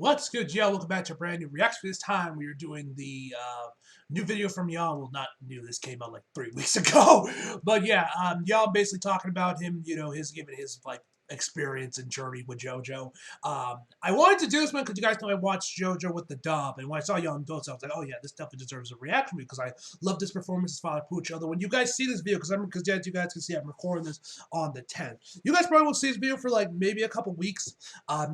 What's good, y'all? Welcome back to a brand new reaction. This time we are doing the new video from y'all. Well, not new. This came out like 3 weeks ago. But yeah, y'all basically talking about him, his giving his like experience and journey with JoJo. I wanted to do this one because you guys know I watched JoJo with the dub, and when I saw y'all in Dota, I was like, oh yeah, this definitely deserves a reaction because I love this performance as Father Pucci. Although when you guys see this video, because as you guys can see, I'm recording this on the 10th. You guys probably won't see this video for like maybe a couple weeks,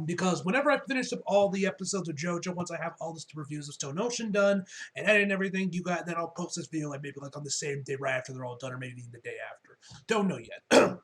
because whenever I finish up all the episodes of JoJo, once I have all the reviews of Stone Ocean done and editing everything, then I'll post this video like maybe like on the same day right after they're all done, or maybe the day after. Don't know yet.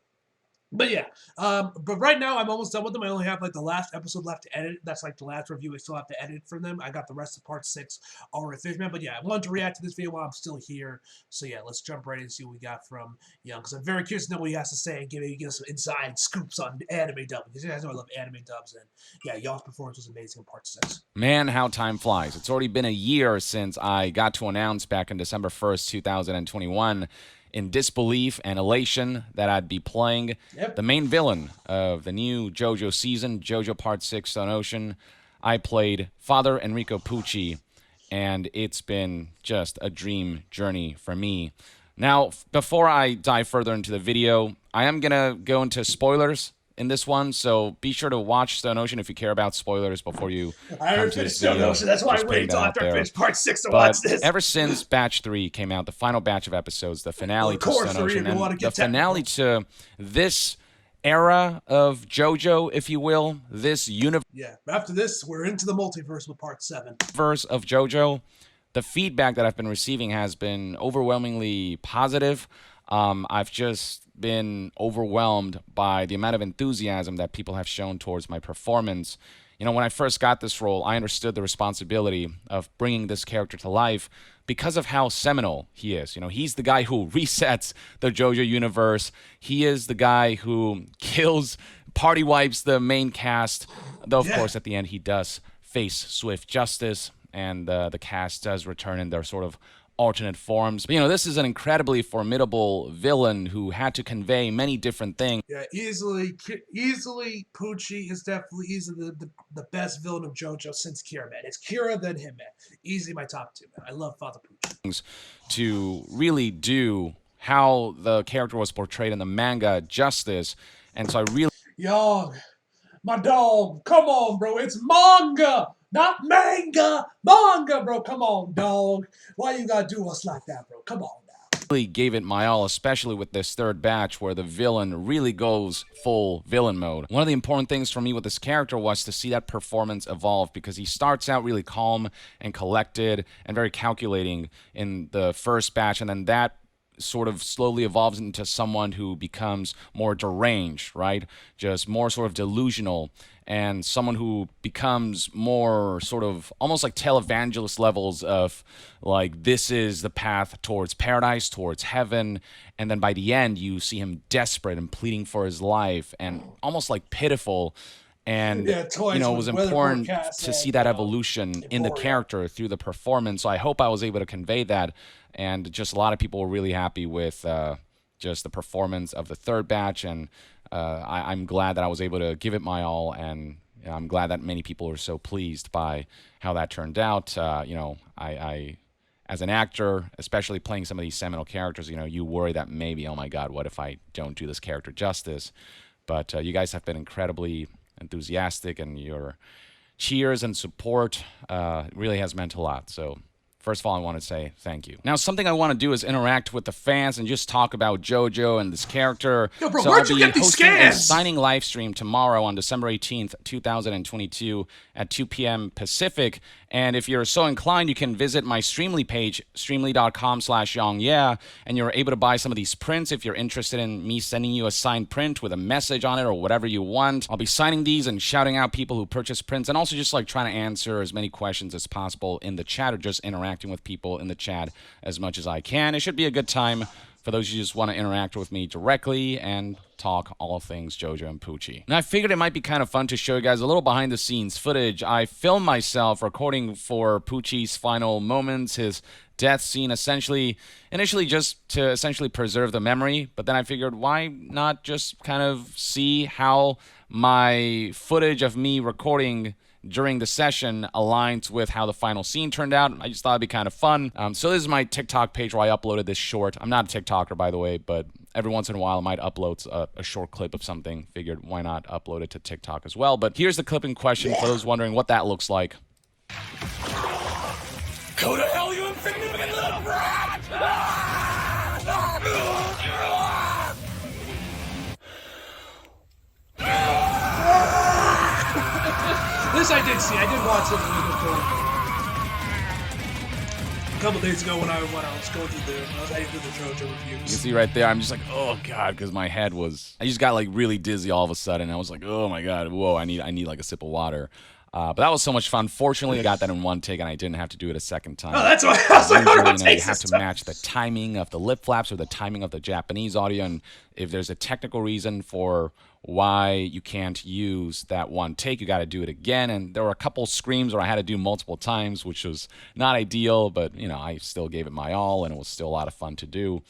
But yeah, but right now I'm almost done with them. I only have like the last episode left to edit. That's like the last review I still have to edit for them. I got the rest of part 6 already finished, man. But yeah, I wanted to react to this video while I'm still here. So yeah, let's jump right in and see what we got from Young, because I'm very curious to know what he has to say and give us some inside scoops on anime dub. Because you guys know I love anime dubs, and yeah, Young's performance was amazing in part 6. Man, how time flies. It's already been a year since I got to announce back in December 1st, 2021, in disbelief and elation that I'd be playing the main villain of the new JoJo season, JoJo Part 6 Stone Ocean. I played Father Enrico Pucci, and it's been just a dream journey for me. Now, before I dive further into the video, I am going to go into spoilers in this one, so be sure to watch Stone Ocean if you care about spoilers before you I already finished Stone Ocean, that's why I waited until after I finished part 6 to watch this. Ever since Batch 3 came out, the final batch of episodes, the finale to Stone Ocean, and the finale to this era of JoJo, if you will, this universe. Yeah, after this, we're into the multiverse with part 7. Verse of JoJo. The feedback that I've been receiving has been overwhelmingly positive. I've just been overwhelmed by the amount of enthusiasm that people have shown towards my performance. You know, when I first got this role, I understood the responsibility of bringing this character to life because of how seminal he is. You know, he's the guy who resets the JoJo universe. He is the guy who kills, party wipes the main cast. Though, of course, at the end, he does face swift justice, and the cast does return in their sort of alternate forms. But, you know, this is an incredibly formidable villain who had to convey many different things. Yeah, easily, Pucci is definitely easily the best villain of JoJo since Kira, man. It's Kira, then him, man. Easily my top 2, man. I love Father Pucci. To really do how the character was portrayed in the manga justice, and so I really... Young, my dog, come on, bro. It's manga! Not manga! Manga, bro! Come on, dog. Why you gotta do us like that, bro? Come on now. Really gave it my all, especially with this third batch where the villain really goes full villain mode. One of the important things for me with this character was to see that performance evolve, because he starts out really calm and collected and very calculating in the first batch, and then that sort of slowly evolves into someone who becomes more deranged, right? Just more sort of delusional, and someone who becomes more sort of almost like televangelist levels of like, this is the path towards paradise, towards heaven. And then by the end, you see him desperate and pleading for his life and almost like pitiful. And, you know, it was important to see that evolution in the character through the performance. So I hope I was able to convey that. And just a lot of people were really happy with just the performance of the third batch. And I'm glad that I was able to give it my all. And I'm glad that many people are so pleased by how that turned out. You know, I as an actor, especially playing some of these seminal characters, you know, you worry that maybe, oh my God, what if I don't do this character justice? But you guys have been incredibly enthusiastic, and your cheers and support really has meant a lot. So first of all, I want to say thank you. Now, something I want to do is interact with the fans and just talk about JoJo and this character. Yo, bro, so where'd I'll you be get these hosting a scans? signing live stream tomorrow on December 18th, 2022 at 2 p.m. Pacific. And if you're so inclined, you can visit my Streamly page, streamly.com/yongyeah, and you're able to buy some of these prints if you're interested in me sending you a signed print with a message on it or whatever you want. I'll be signing these and shouting out people who purchase prints, and also just like trying to answer as many questions as possible in the chat, or just interacting with people in the chat as much as I can. It should be a good time for those who just want to interact with me directly and talk all things JoJo and Pucci. Now, I figured it might be kind of fun to show you guys a little behind-the-scenes footage. I filmed myself recording for Pucci's final moments, his death scene, initially just to essentially preserve the memory, but then I figured, why not just kind of see how my footage of me recording during the session aligns with how the final scene turned out. I just thought it'd be kind of fun. So this is my TikTok page where I uploaded this short. I'm not a TikToker, by the way, but every once in a while I might upload a short clip of something. Figured why not upload it to TikTok as well. But here's the clip in question for those wondering what that looks like. Go to hell, you insignificant little brat! This I did see. I did watch it a couple days ago when I was going through when I was heading through the JoJo You reviews. can see right there, I'm just like, oh god, because my head I just got like really dizzy all of a sudden. I was like, oh my god, whoa, I need like a sip of water. But that was so much fun. Fortunately, I got that in one take, and I didn't have to do it a second time. Oh, that's why I was like, Usually, you have to match the timing of the lip flaps or the timing of the Japanese audio, and if there's a technical reason for why you can't use that one take, you got to do it again. And there were a couple screams where I had to do multiple times, which was not ideal, but I still gave it my all, and it was still a lot of fun to do.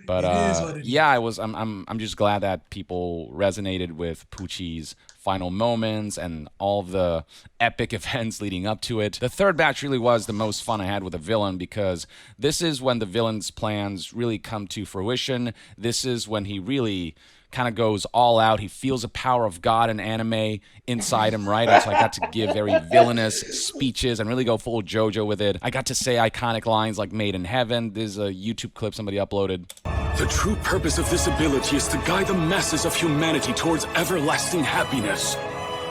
But yeah, I'm just glad that people resonated with Pucci's final moments and all of the epic events leading up to it. The third batch really was the most fun I had with a villain, because this is when the villain's plans really come to fruition. This is when he really kind of goes all out. He feels the power of God and anime inside him, right? And so I got to give very villainous speeches and really go full JoJo with it. I got to say iconic lines like "Made in Heaven." There's a YouTube clip somebody uploaded. The true purpose of this ability is to guide the masses of humanity towards everlasting happiness.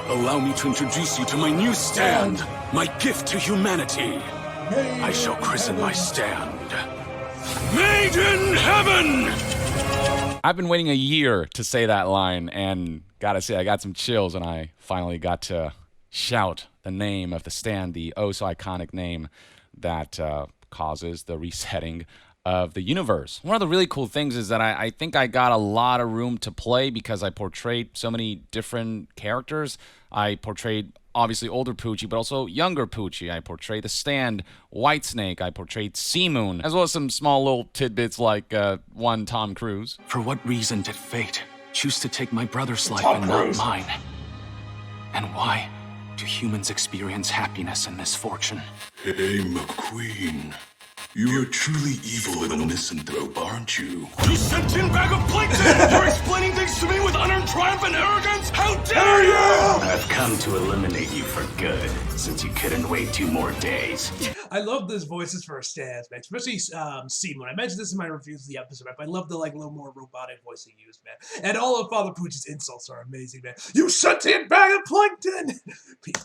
Allow me to introduce you to my new stand, my gift to humanity. I shall christen my stand Made in Heaven! I've been waiting a year to say that line, and gotta say, I got some chills, and I finally got to shout the name of the stand, the oh so iconic name that causes the resetting of the universe. One of the really cool things is that I think I got a lot of room to play because I portrayed so many different characters. I portrayed obviously older Pucci, but also younger Pucci. I portrayed the Stand, Whitesnake. I portrayed Sea Moon, as well as some small little tidbits like one Tom Cruise. For what reason did fate choose to take my brother's life and not mine? And why do humans experience happiness and misfortune? Hey, McQueen. You're truly evil and a misanthrope, aren't you? You sentient bag of plankton! You're explaining things to me with unearned triumph and arrogance? How dare you! I've come to eliminate you for good, since you couldn't wait 2 more days. I love those voices for stands, man. Especially Sea Moon. I mentioned this in my reviews of the episode, but I love the little more robotic voice he used, man. And all of Father Pucci's insults are amazing, man. You sentient bag of plankton! Peak.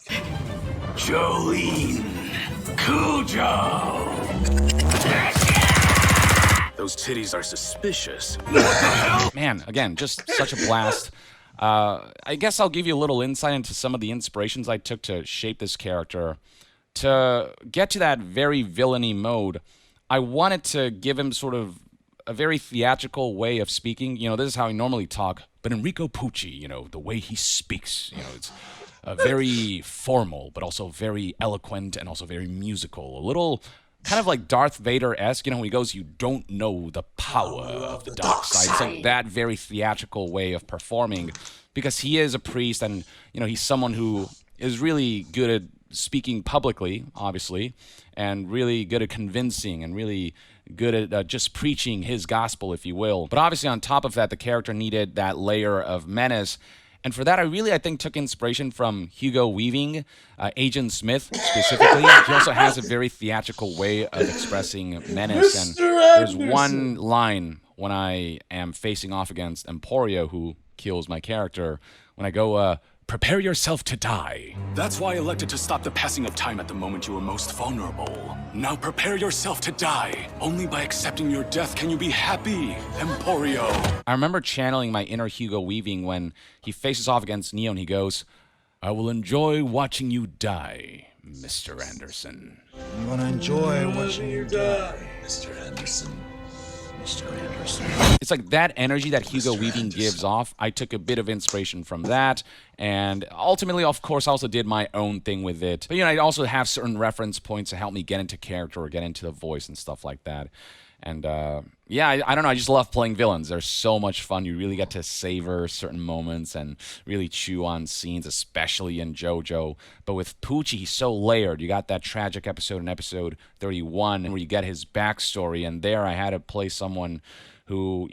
Jolene! Cujo! Those titties are suspicious. Man, again, just such a blast. I guess I'll give you a little insight into some of the inspirations I took to shape this character. To get to that very villainy mode, I wanted to give him sort of a very theatrical way of speaking. This is how I normally talk, but Enrico Pucci, the way he speaks, it's very formal, but also very eloquent and also very musical. A little kind of like Darth Vader-esque, when he goes, you don't know the power of the dark side. It's like that very theatrical way of performing, because he is a priest and, he's someone who is really good at speaking publicly, obviously, and really good at convincing and really good at just preaching his gospel, if you will. But obviously on top of that, the character needed that layer of menace. And for that, I think took inspiration from Hugo Weaving, Agent Smith specifically. He also has a very theatrical way of expressing menace. And there's one line when I am facing off against Emporio, who kills my character, when I go, prepare yourself to die. That's why I elected to stop the passing of time at the moment you were most vulnerable. Now prepare yourself to die. Only by accepting your death can you be happy, Emporio. I remember channeling my inner Hugo Weaving when he faces off against Neo and he goes, I will enjoy watching you die, Mr. Anderson. I'm gonna enjoy watching you die. Mr. Anderson. Mr. Anderson. It's like that energy that Hugo Weaving gives off. I took a bit of inspiration from that, and ultimately, of course, I also did my own thing with it. But, I also have certain reference points to help me get into character or get into the voice and stuff like that. And yeah, I don't know. I just love playing villains. They're so much fun. You really get to savor certain moments and really chew on scenes, especially in JoJo. But with Pucci, he's so layered. You got that tragic episode in episode 31 where you get his backstory. And there I had to play someone who,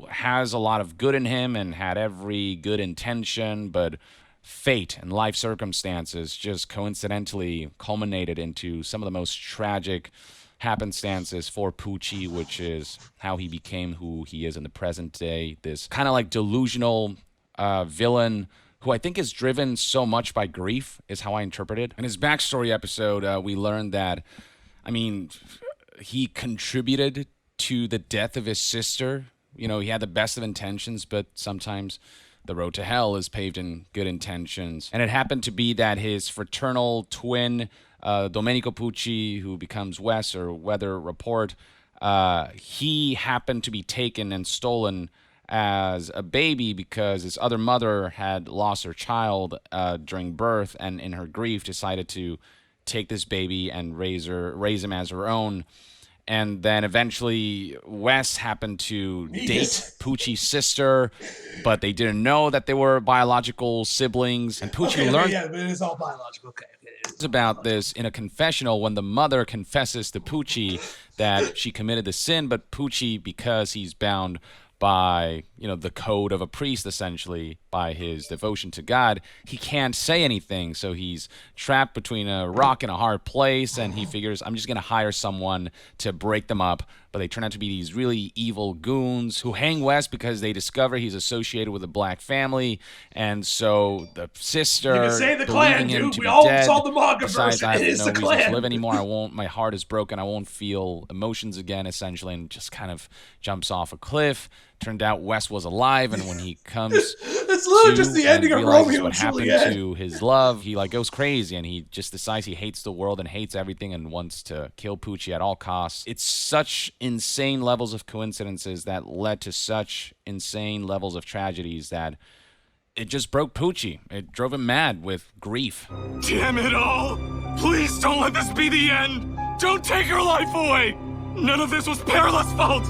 has a lot of good in him and had every good intention, but fate and life circumstances just coincidentally culminated into some of the most tragic happenstances for Pucci, which is how he became who he is in the present day. This kind of like delusional villain who I think is driven so much by grief, is how I interpret it. In his backstory episode, we learned that, he contributed to the death of his sister. He had the best of intentions, but sometimes the road to hell is paved in good intentions. And it happened to be that his fraternal twin, Domenico Pucci, who becomes Wes or Weather Report, he happened to be taken and stolen as a baby because his other mother had lost her child during birth, and in her grief decided to take this baby and raise him as her own. And then eventually Wes happened to date Pucci's sister, but they didn't know that they were biological siblings. And Pucci learned Yeah, but it is all biological. Okay. about this in a confessional when the mother confesses to Pucci that she committed the sin, but Pucci, because he's bound by, the code of a priest, essentially, by his devotion to God, he can't say anything. So he's trapped between a rock and a hard place, and he figures, I'm just going to hire someone to break them up. But they turn out to be these really evil goons who hang Wes because they discover he's associated with a black family. And so the sister, you can say the believing clan, him dude. to We be all dead, saw the manga decides version. I have It is no the reason clan. to live anymore. My heart is broken. I won't feel emotions again, essentially, and just kind of jumps off a cliff. Turned out Wes was alive, and when he comes it's literally just the ending of Romeo what and happened Juliet. to his love, he goes crazy, and he just decides he hates the world and hates everything and wants to kill Pucci at all costs. It's such insane levels of coincidences that led to such insane levels of tragedies that it just broke Pucci. It drove him mad with grief. Damn it all! Please don't let this be the end! Don't take her life away! None of this was Perila's fault!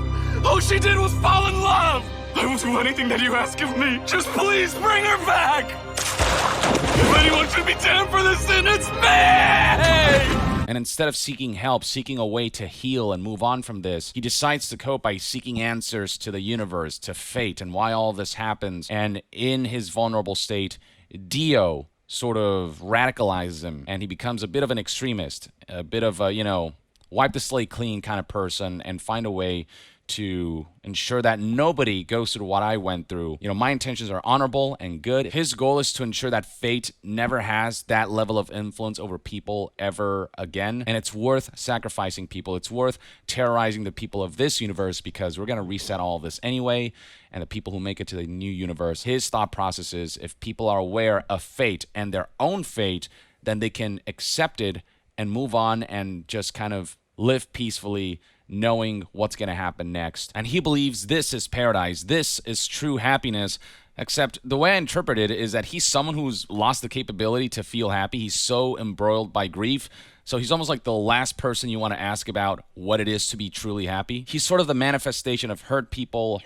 All she did was fall in love! I will do anything that you ask of me. Just please bring her back! If anyone should be damned for this sin, it's me! Hey! And instead of seeking help, seeking a way to heal and move on from this, he decides to cope by seeking answers to the universe, to fate, and why all this happens. And in his vulnerable state, Dio sort of radicalizes him, and he becomes a bit of an extremist, a bit of a, wipe the slate clean kind of person, and find a way to ensure that nobody goes through what I went through. My intentions are honorable and good. His goal is to ensure that fate never has that level of influence over people ever again. And it's worth sacrificing people. It's worth terrorizing the people of this universe because we're going to reset all of this anyway. And the people who make it to the new universe, his thought process is if people are aware of fate and their own fate, then they can accept it and move on and just kind of live peacefully, knowing what's going to happen next. And he believes this is paradise. This is true happiness. Except the way I interpret it is that he's someone who's lost the capability to feel happy. He's so embroiled by grief. So he's almost like the last person you want to ask about what it is to be truly happy. He's sort of the manifestation of hurt people,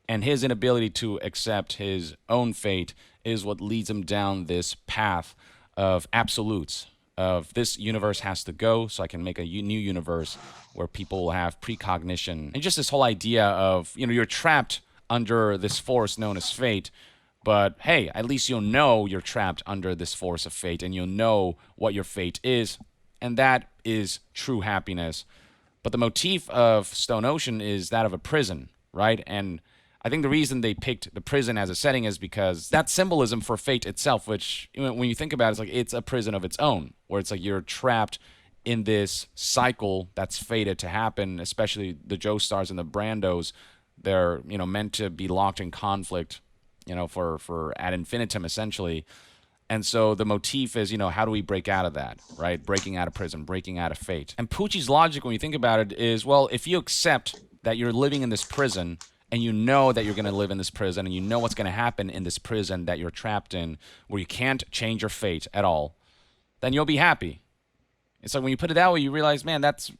and his inability to accept his own fate is what leads him down this path of absolutes. Of this universe has to go so I can make a new universe where people will have precognition. And just this whole idea of, you're trapped under this force known as fate, but hey, at least you'll know you're trapped under this force of fate and you'll know what your fate is. And that is true happiness. But the motif of Stone Ocean is that of a prison, right? And I think the reason they picked the prison as a setting is because that symbolism for fate itself, which when you think about it, it's a prison of its own, where it's you're trapped in this cycle that's fated to happen, especially the Joestars and the Brandos. They're, meant to be locked in conflict, for ad infinitum, essentially. And so the motif is, how do we break out of that, right? Breaking out of prison, breaking out of fate. And Pucci's logic, when you think about it, is, well, if you accept that you're living in this prison, and you know that you're going to live in this prison, and you know what's going to happen in this prison that you're trapped in, where you can't change your fate at all, then you'll be happy. It's like when you put it that way, you realize, man, that's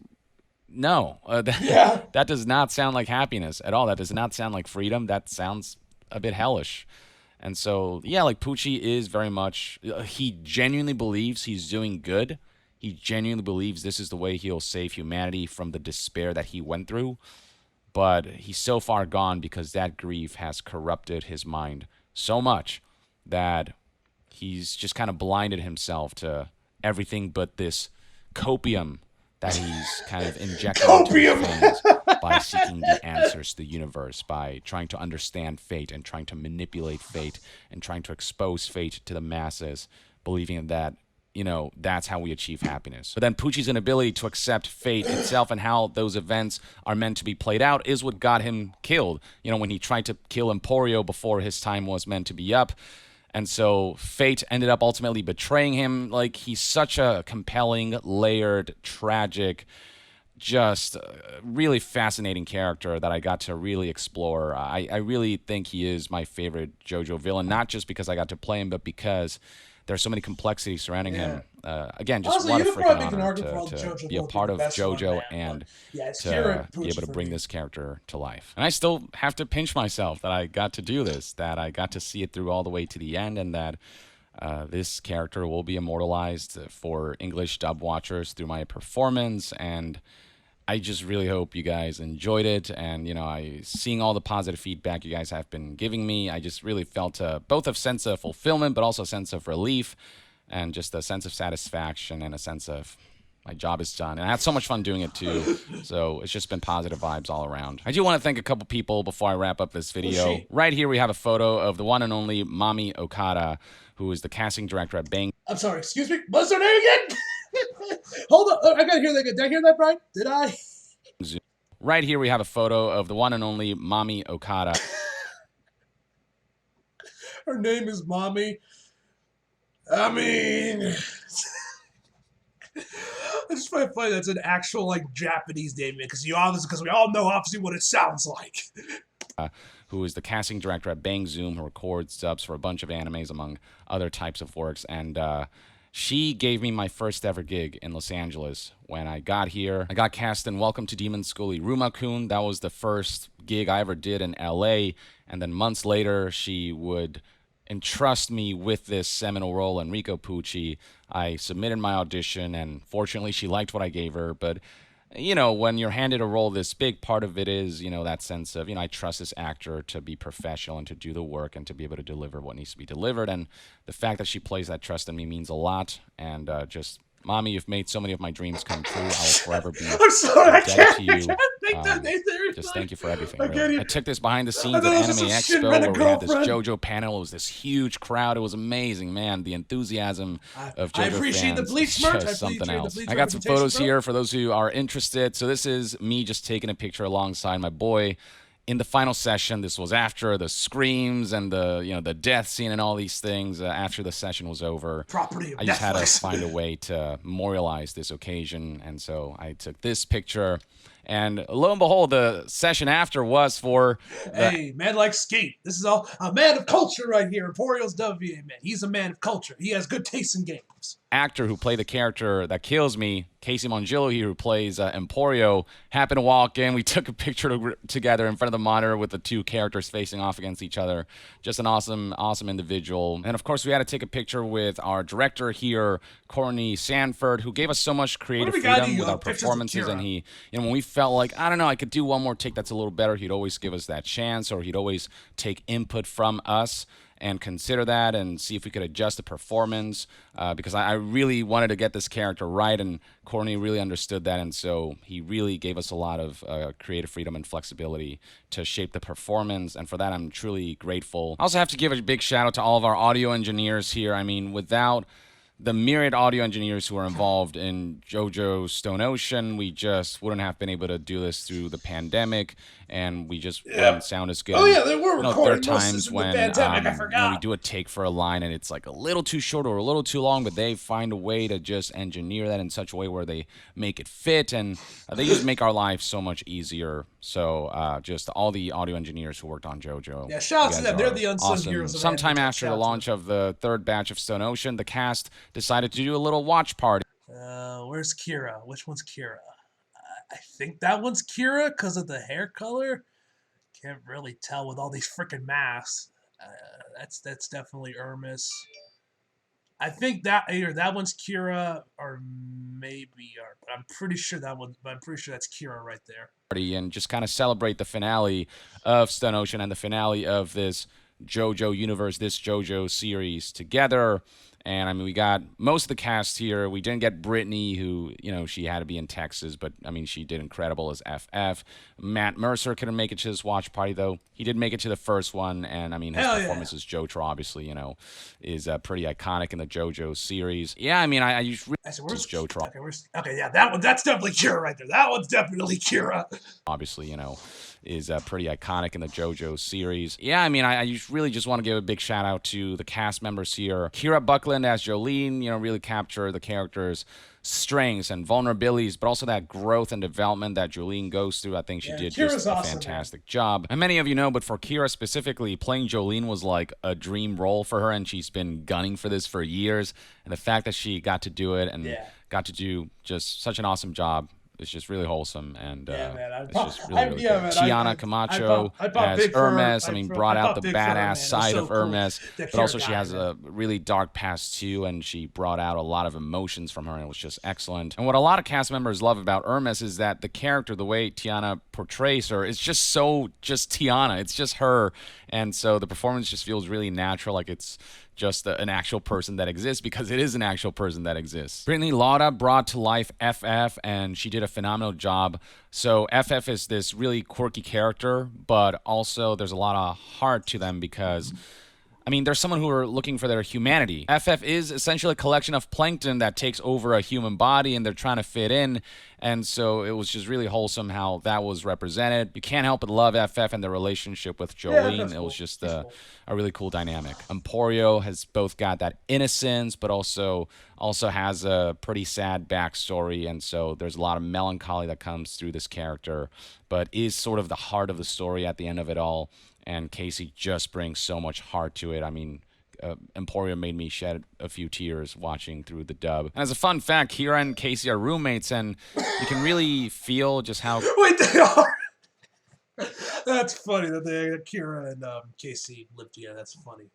no, Yeah. that does not sound like happiness at all. That does not sound like freedom. That sounds a bit hellish. And so, yeah, like Pucci is very much, he genuinely believes he's doing good. He genuinely believes this is the way he'll save humanity from the despair that he went through. But he's so far gone because that grief has corrupted his mind so much that he's just kind of blinded himself to everything but this copium that he's kind of injecting into his veins by seeking the answers to the universe, by trying to understand fate and trying to manipulate fate and trying to expose fate to the masses, believing that, you know, that's how we achieve happiness. But then Pucci's inability to accept fate itself and how those events are meant to be played out is what got him killed. You know, when he tried to kill Emporio before his time was meant to be up. And so fate ended up ultimately betraying him. Like, he's such a compelling, layered, tragic, just really fascinating character that I got to really explore. I really think he is my favorite JoJo villain, not just because I got to play him, but because there's so many complexities surrounding him. Again, just Honestly, what a you could freaking probably make an honor argument for all to JoJo be a villains part being of the best one, JoJo man, and but yeah, it's Kira and to be Pucci able to for bring me. this character to life. And I still have to pinch myself that I got to do this, that I got to see it through all the way to the end, and that this character will be immortalized for English dub watchers through my performance. And I just really hope you guys enjoyed it. And, you know, seeing all the positive feedback you guys have been giving me, I just really felt both a sense of fulfillment, but also a sense of relief and just a sense of satisfaction and a sense of my job is done. And I had so much fun doing it too. So it's just been positive vibes all around. I do want to thank a couple people before I wrap up this video. Right here we have a photo of the one and only Mami Okada, who is the casting director at Bang. I'm sorry, excuse me? What's her name again? Hold on, I gotta hear that again. Did I hear that right? Did I? Right here we have a photo of the one and only Mami Okada. Her name is Mommy. I mean, I just find it funny that's an actual like Japanese name because we all know obviously what it sounds like. Who is the casting director at Bang Zoom, who records dubs for a bunch of animes among other types of works, and she gave me my first ever gig in Los Angeles. When I got here, I got cast in Welcome to Demon School Iruma-kun. That was the first gig I ever did in LA, and then months later she would entrust me with this seminal role in Rico Pucci. I submitted my audition, and fortunately she liked what I gave her. But you know, when you're handed a role this big, part of it is, you know, that sense of, you know, I trust this actor to be professional and to do the work and to be able to deliver what needs to be delivered. And the fact that she plays that trust in me means a lot. And just, Mommy, you've made so many of my dreams come true. I will forever be I'm sorry, I indebted can't to you. take that name seriously. Just thank you for everything. I Really. can't even- I took this behind the scenes I at thought it was Anime just some Expo shit-headed where we had this girlfriend. JoJo panel. It was this huge crowd. It was amazing, man. The enthusiasm of JoJo I appreciate fans the Bleach is merch. just I something appreciate the else. Bleach I got some representation, photos bro. here for those who are interested. So this is me just taking a picture alongside my boy. In the final session, this was after the screams and the death scene and all these things. After the session was over, Property of I just had to Netflix. find a way to memorialize this occasion, and so I took this picture. And lo and behold, the session after was for the Hey, man like skate. This is all a man of culture right here. Emporial's WA, man. He's a man of culture. He has good taste in games. actor who played the character that kills me, Casey Mongillo here, who plays Emporio, happened to walk in. We took a picture together in front of the monitor with the two characters facing off against each other. Just an awesome, awesome individual. And of course, we had to take a picture with our director here, Courtney Sanford, who gave us so much creative we got freedom any, with our pictures of performances. Kira? And he, when we felt like, I don't know, I could do one more take that's a little better, he'd always give us that chance, or he'd always take input from us and consider that and see if we could adjust the performance, because I really wanted to get this character right, and Courtney really understood that, and so he really gave us a lot of creative freedom and flexibility to shape the performance, and for that I'm truly grateful. I also have to give a big shout out to all of our audio engineers here. I mean, without the myriad audio engineers who are involved in JoJo Stone Ocean, we just wouldn't have been able to do this through the pandemic, and we just wouldn't sound as good. Oh yeah, they were There recording are most of this times in when the pandemic. I we forgot. do a take for a line and it's like a little too short or a little too long, but they find a way to just engineer that in such a way where they make it fit, and they just make our life so much easier. So just all the audio engineers who worked on JoJo. Yeah, shout out you to guys them. They're are the unsung awesome. heroes of Sometime anime. after Shout the out to launch of the third batch of Stone Ocean, the cast decided to do a little watch party. Where's Kira? Which one's Kira? I think that one's Kira because of the hair color. Can't really tell with all these freaking masks. That's definitely Hermes. I think that either that one's Kira or maybe Art, but I'm pretty sure that one. But I'm pretty sure that's Kira right there. And just kind of celebrate the finale of Stone Ocean and the finale of this JoJo universe, this JoJo series together. And I mean, we got most of the cast here. We didn't get Brittany, who, you know, she had to be in Texas, but I mean, she did incredible as FF. Matt Mercer couldn't make it to this watch party, though. He did make it to the first one, and I mean, his performance as JoJo, obviously, you know, is pretty iconic in the JoJo series. Yeah, I mean, I used where's JoJo. Okay, yeah, that one. That's definitely Kira right there. That one's definitely Kira. Obviously, you know, is pretty iconic in the JoJo series. Yeah, I mean, I really just want to give a big shout out to the cast members here. Kira Buckland as Jolene, you know, really capture the character's strengths and vulnerabilities, but also that growth and development that Jolene goes through. I think she did Kira's just a awesome, fantastic job. And many of you know, but for Kira specifically, playing Jolene was like a dream role for her, and she's been gunning for this for years. And the fact that she got to do it and got to do just such an awesome job, it's just really wholesome, and it's just really cool. Tiana Camacho as Hermes, I mean, brought out the badass side of Hermes, but also she has a really dark past too, and she brought out a lot of emotions from her, and it was just excellent. And what a lot of cast members love about Hermes is that the character, the way Tiana portrays her, is just so just Tiana. It's just her, and so the performance just feels really natural, like it's just an actual person that exists, because it is an actual person that exists. Brittany Lauda brought to life FF, and she did a phenomenal job. So FF is this really quirky character, but also there's a lot of heart to them because, I mean, there's someone who are looking for their humanity. FF is essentially a collection of plankton that takes over a human body, and they're trying to fit in. And so it was just really wholesome how that was represented. You can't help but love FF and the relationship with Jolene. It was just a really cool dynamic. Emporio has both got that innocence, but also has a pretty sad backstory. And so there's a lot of melancholy that comes through this character, but is sort of the heart of the story at the end of it all. And Casey just brings so much heart to it. I mean, Emporio made me shed a few tears watching through the dub. And as a fun fact, Kira and Casey are roommates, and you can really feel just how... Wait, they are? That's funny that Kira and Casey live together. That's funny.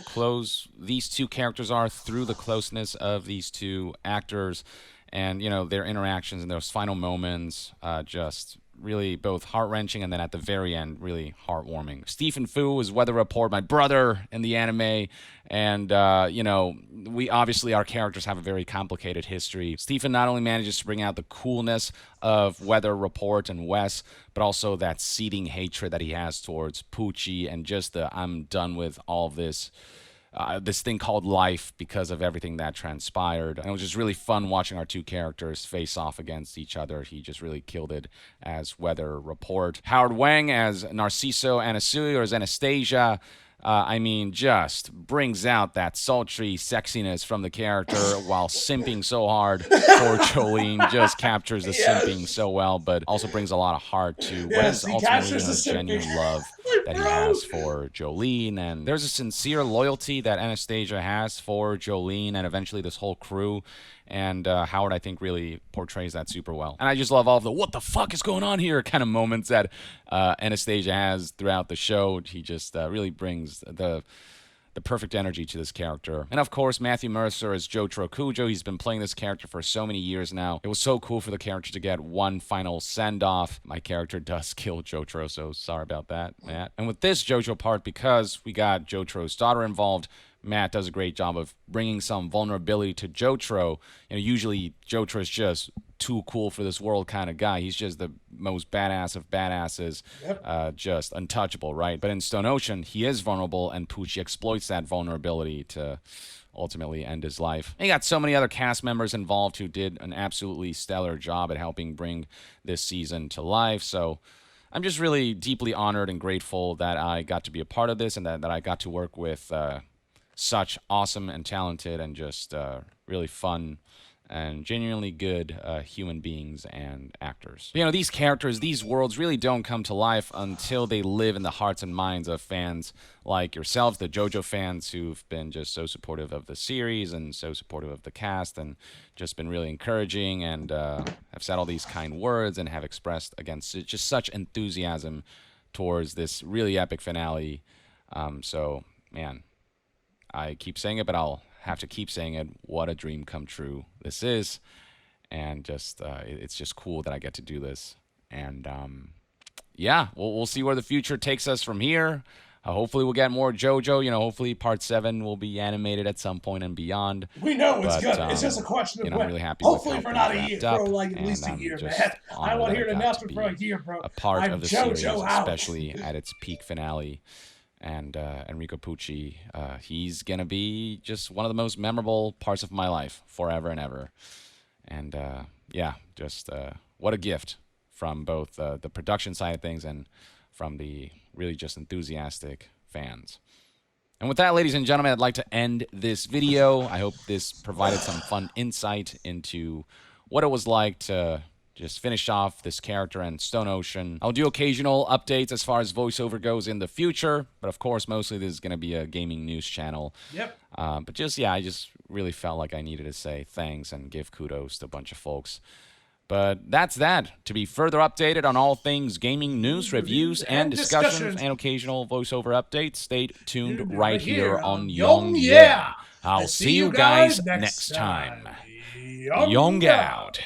close these two characters are through the closeness of these two actors, and, you know, their interactions and those final moments just... really both heart-wrenching and then at the very end, really heartwarming. Stephen Fu is Weather Report, my brother in the anime, and, you know, our characters have a very complicated history. Stephen not only manages to bring out the coolness of Weather Report and Wes, but also that seething hatred that he has towards Pucci and just the I'm done with all of this thing called life because of everything that transpired. And it was just really fun watching our two characters face off against each other. He just really killed it as Weather Report. Howard Wang as Narciso Anasui, or as Anastasia. I mean, just brings out that sultry sexiness from the character while simping so hard for Jolene. Just captures the simping so well, but also brings a lot of heart to what is ultimately a genuine love that he has for Jolene. And there's a sincere loyalty that Anastasia has for Jolene and eventually this whole crew. And Howard, I think, really portrays that super well. And I just love all of the what the fuck is going on here kind of moments that Anastasia has throughout the show. He just really brings the perfect energy to this character. And of course, Matthew Mercer as Jotaro Kujo. He's been playing this character for so many years now. It was so cool for the character to get one final send-off. My character does kill Jotaro, so sorry about that, Matt. And with this JoJo part, because we got Jotaro's daughter involved, Matt does a great job of bringing some vulnerability to Jotaro. You know, usually Jotaro is just too cool for this world kind of guy. He's just the most badass of badasses, just untouchable, right? But in Stone Ocean, he is vulnerable, and Pucci exploits that vulnerability to ultimately end his life. And you got so many other cast members involved who did an absolutely stellar job at helping bring this season to life. So I'm just really deeply honored and grateful that I got to be a part of this, and that I got to work with such awesome and talented and just really fun and genuinely good human beings and actors. But, you know, these characters, these worlds really don't come to life until they live in the hearts and minds of fans like yourselves, the JoJo fans who've been just so supportive of the series and so supportive of the cast and just been really encouraging and have said all these kind words and have expressed, again, just such enthusiasm towards this really epic finale. So, man, I keep saying it, but I'll have to keep saying it. What a dream come true this is, and just it's just cool that I get to do this. And yeah, we'll see where the future takes us from here. Hopefully we'll get more JoJo. You know, hopefully Part 7 will be animated at some point and beyond. We know it's good. It's just a question of you know, when. I'm really happy Hopefully with for how not a things year, wrapped bro, up, like at least a and year, just man. I honored want to that hear an got announcement to for a be year, bro. a part I'm of the JoJo series, out. especially at its peak finale. And Enrico Pucci, he's going to be just one of the most memorable parts of my life forever and ever. And yeah, just what a gift from both the production side of things and from the really just enthusiastic fans. And with that, ladies and gentlemen, I'd like to end this video. I hope this provided some fun insight into what it was like to just finish off this character in Stone Ocean. I'll do occasional updates as far as voiceover goes in the future, but of course, mostly this is going to be a gaming news channel. Yep. But just, yeah, I just really felt like I needed to say thanks and give kudos to a bunch of folks. But that's that. To be further updated on all things gaming news, reviews, and discussions, and occasional voiceover updates, stay tuned right here on Young Yeah. I'll see you guys next time. Young out.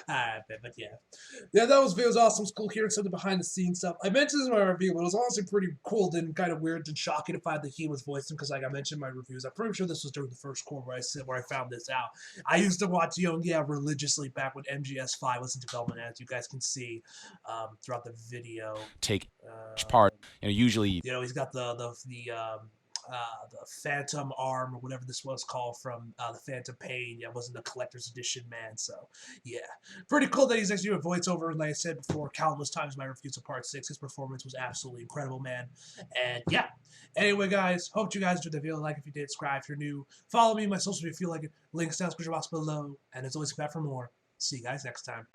But yeah, that was awesome. It's cool hearing some of the behind the scenes stuff. I mentioned this in my review, but it was honestly pretty cool, then kind of weird and shocking to find that he was voicing, because like I mentioned in my reviews, I'm pretty sure this was during the first quarter where I found this out. I used to watch Young Yeah religiously back when MGS5 was in development, as you guys can see throughout the video. Take each part, you know, usually, you know, he's got the Phantom arm or whatever this was called from the Phantom Pain. Yeah, it wasn't the collector's edition, man. So yeah, pretty cool that he's actually doing voiceover. And like I said before, countless times in my reviews of Part 6, his performance was absolutely incredible, man. And yeah, anyway, guys, hope you guys enjoyed the video. Like if you did, subscribe if you're new. Follow me on my social media if you feel like it. Links down in the description box below. And as always, come back for more. See you guys next time.